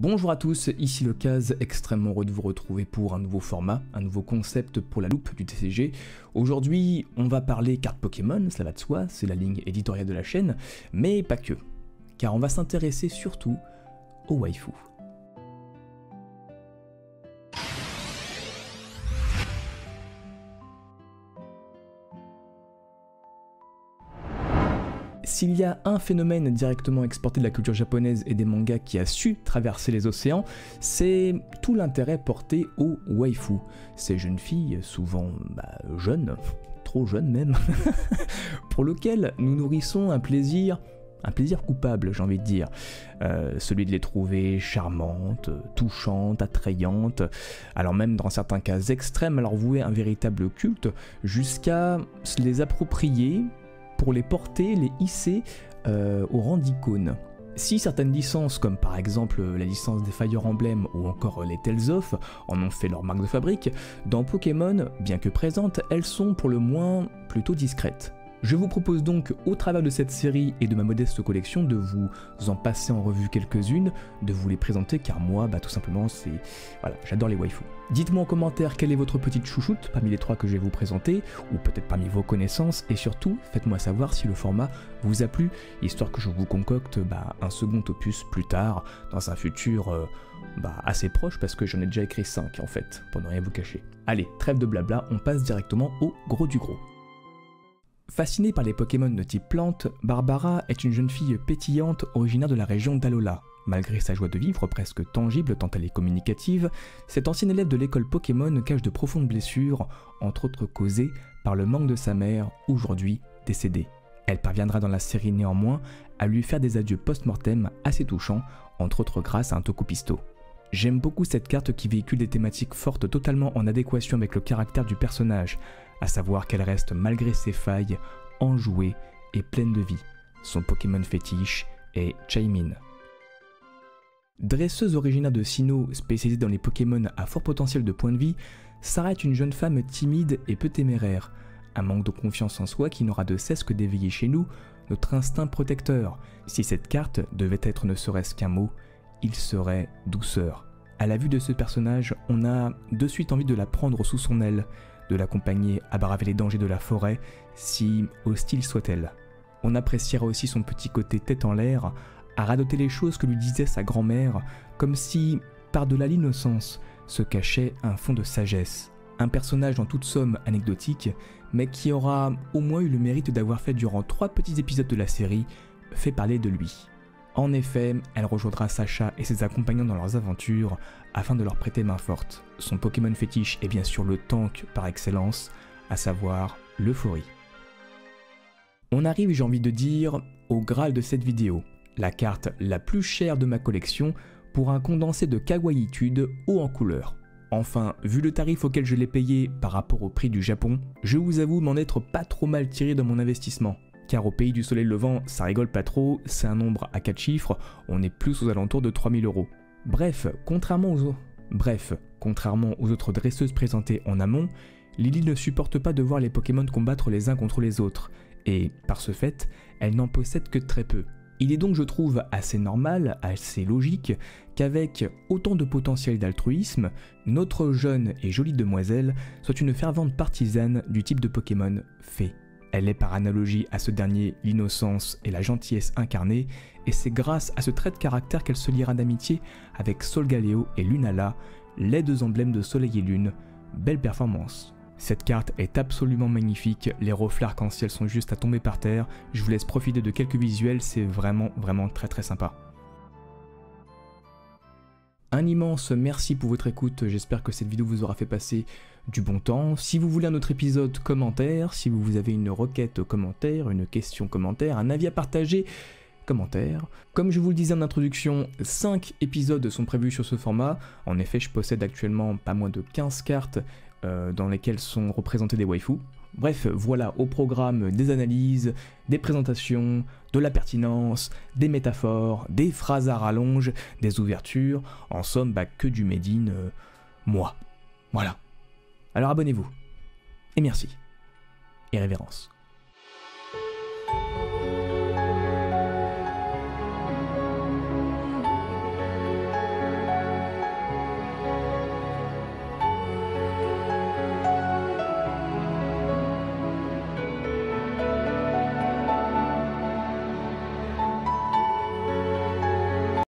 Bonjour à tous, ici le Kaz, extrêmement heureux de vous retrouver pour un nouveau format, un nouveau concept pour la loupe du TCG. Aujourd'hui, on va parler cartes Pokémon, cela va de soi, c'est la ligne éditoriale de la chaîne, mais pas que, car on va s'intéresser surtout aux waifus. S'il y a un phénomène directement exporté de la culture japonaise et des mangas qui a su traverser les océans, c'est tout l'intérêt porté aux waifus. Ces jeunes filles, souvent jeunes, trop jeunes même, pour lesquelles nous nourrissons un plaisir coupable, j'ai envie de dire. Celui de les trouver charmantes, touchantes, attrayantes, alors même dans certains cas extrêmes, à leur vouer un véritable culte, jusqu'à se les approprier pour les porter, les hisser au rang d'icône. Si certaines licences, comme par exemple la licence des Fire Emblem ou encore les Tales of, en ont fait leur marque de fabrique, dans Pokémon, bien que présentes, elles sont pour le moins plutôt discrètes. Je vous propose donc, au travers de cette série et de ma modeste collection, de vous en passer en revue quelques-unes, de vous les présenter, car moi, tout simplement, voilà, j'adore les waifus. Dites-moi en commentaire quelle est votre petite chouchoute parmi les trois que je vais vous présenter, ou peut-être parmi vos connaissances, et surtout, faites-moi savoir si le format vous a plu, histoire que je vous concocte un second opus plus tard, dans un futur assez proche, parce que j'en ai déjà écrit 5 en fait, pour ne rien vous cacher. Allez, trêve de blabla, on passe directement au gros du gros. Fascinée par les Pokémon de type plante, Barbara est une jeune fille pétillante originaire de la région d'Alola. Malgré sa joie de vivre presque tangible tant elle est communicative, cette ancienne élève de l'école Pokémon cache de profondes blessures, entre autres causées par le manque de sa mère, aujourd'hui décédée. Elle parviendra dans la série néanmoins à lui faire des adieux post-mortem assez touchants, entre autres grâce à un Tokupisto. J'aime beaucoup cette carte qui véhicule des thématiques fortes totalement en adéquation avec le caractère du personnage, à savoir qu'elle reste malgré ses failles, enjouée et pleine de vie. Son Pokémon fétiche est Chaimin. Dresseuse originaire de Sinnoh, spécialisée dans les Pokémon à fort potentiel de points de vie, Sarah est une jeune femme timide et peu téméraire. Un manque de confiance en soi qui n'aura de cesse que d'éveiller chez nous notre instinct protecteur. Si cette carte devait être ne serait-ce qu'un mot, il serait douceur. À la vue de ce personnage, on a de suite envie de la prendre sous son aile, de l'accompagner à braver les dangers de la forêt, si hostile soit-elle. On appréciera aussi son petit côté tête en l'air, à radoter les choses que lui disait sa grand-mère, comme si, par-delà l'innocence, se cachait un fond de sagesse. Un personnage en toute somme anecdotique, mais qui aura au moins eu le mérite d'avoir fait durant 3 petits épisodes de la série, fait parler de lui. En effet, elle rejoindra Sacha et ses accompagnants dans leurs aventures afin de leur prêter main forte. Son Pokémon fétiche est bien sûr le tank par excellence, à savoir l'Euphorie. On arrive, j'ai envie de dire, au Graal de cette vidéo, la carte la plus chère de ma collection pour un condensé de kawaii-tude haut en couleur. Enfin, vu le tarif auquel je l'ai payé par rapport au prix du Japon, je vous avoue m'en être pas trop mal tiré dans mon investissement. Car au pays du soleil levant, ça rigole pas trop, c'est un nombre à 4 chiffres, on est plus aux alentours de 3000 €. Bref, contrairement aux autres dresseuses présentées en amont, Lily ne supporte pas de voir les Pokémon combattre les uns contre les autres, et par ce fait, elle n'en possède que très peu. Il est donc, je trouve, assez normal, assez logique, qu'avec autant de potentiel d'altruisme, notre jeune et jolie demoiselle soit une fervente partisane du type de Pokémon fée. Elle est par analogie à ce dernier l'innocence et la gentillesse incarnée, et c'est grâce à ce trait de caractère qu'elle se liera d'amitié avec Solgaleo et Lunala, les 2 emblèmes de Soleil et Lune. Belle performance. Cette carte est absolument magnifique, les reflets arc-en-ciel sont juste à tomber par terre, je vous laisse profiter de quelques visuels, c'est vraiment très sympa. Un immense merci pour votre écoute, j'espère que cette vidéo vous aura fait passer du bon temps. Si vous voulez un autre épisode, commentaire. Si vous avez une requête, commentaire. Une question, commentaire. Un avis à partager, commentaire. Comme je vous le disais en introduction, 5 épisodes sont prévus sur ce format. En effet, je possède actuellement pas moins de 15 cartes dans lesquelles sont représentées des waifus. Bref, voilà au programme des analyses, des présentations, de la pertinence, des métaphores, des phrases à rallonge, des ouvertures, en somme que du made in moi. Voilà. Alors abonnez-vous. Et merci. Et révérence.